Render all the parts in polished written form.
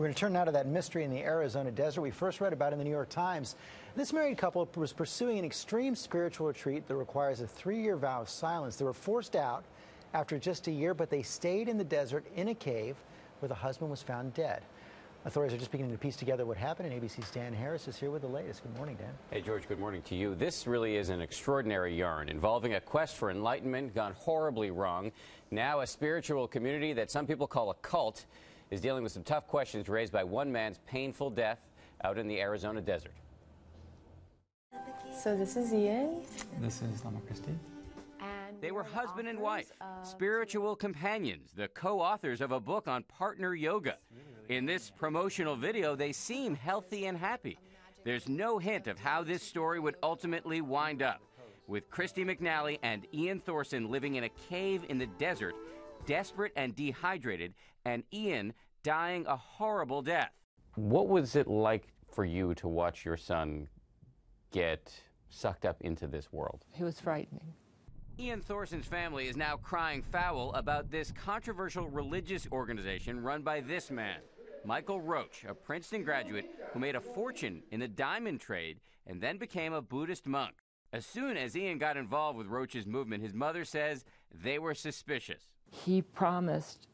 We're going to turn now to that mystery in the Arizona desert we first read about in the New York Times. This married couple was pursuing an extreme spiritual retreat that requires a 3-year vow of silence. They were forced out after just a year, but they stayed in the desert in a cave where the husband was found dead. Authorities are just beginning to piece together what happened, and ABC's Dan Harris is here with the latest. Good morning, Dan. Hey, George, good morning to you. This really is an extraordinary yarn involving a quest for enlightenment gone horribly wrong. Now a spiritual community that some people call a cult is dealing with some tough questions raised by one man's painful death out in the Arizona desert. So this is Ian. This is Lama Christie. They were husband and wife, spiritual companions, the co-authors of a book on partner yoga. In this promotional video, they seem healthy and happy. There's no hint of how this story would ultimately wind up, with Christy McNally and Ian Thorson living in a cave in the desert, desperate and dehydrated, and Ian dying a horrible death. What was it like for you to watch your son get sucked up into this world? It was frightening. Ian Thorson's family is now crying foul about this controversial religious organization run by this man, Michael Roach, a Princeton graduate who made a fortune in the diamond trade and then became a Buddhist monk. As soon as Ian got involved with Roach's movement, his mother says they were suspicious. He promised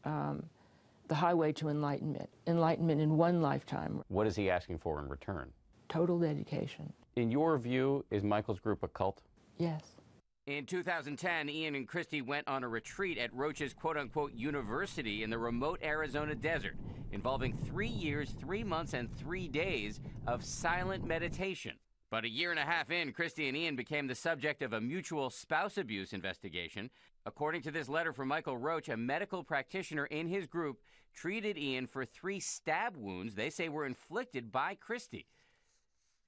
the highway to enlightenment in one lifetime. What is he asking for in return? Total dedication. In your view, is Michael's group a cult? Yes. In 2010, Ian and Christy went on a retreat at Roach's quote-unquote university in the remote Arizona desert, involving 3 years, 3 months, and 3 days of silent meditation. But a year and a half in, Christy and Ian became the subject of a mutual spouse abuse investigation. According to this letter from Michael Roach, a medical practitioner in his group treated Ian for 3 stab wounds they say were inflicted by Christy.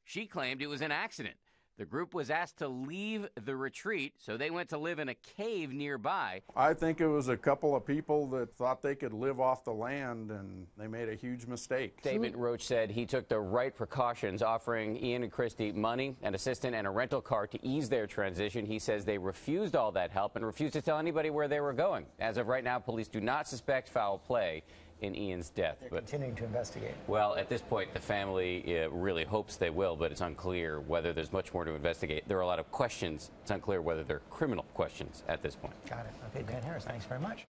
She claimed it was an accident. The group was asked to leave the retreat, so they went to live in a cave nearby. I think it was a couple of people that thought they could live off the land, and they made a huge mistake. David Roach said he took the right precautions, offering Ian and Christy money, an assistant, and a rental car to ease their transition. He says they refused all that help and refused to tell anybody where they were going. As of right now, police do not suspect foul play in Ian's death. They're continuing to investigate. Well, at this point, the family really hopes they will, but it's unclear whether there's much more to investigate. There are a lot of questions. It's unclear whether they're criminal questions at this point. Got it. Okay, Dan Harris, thanks very much.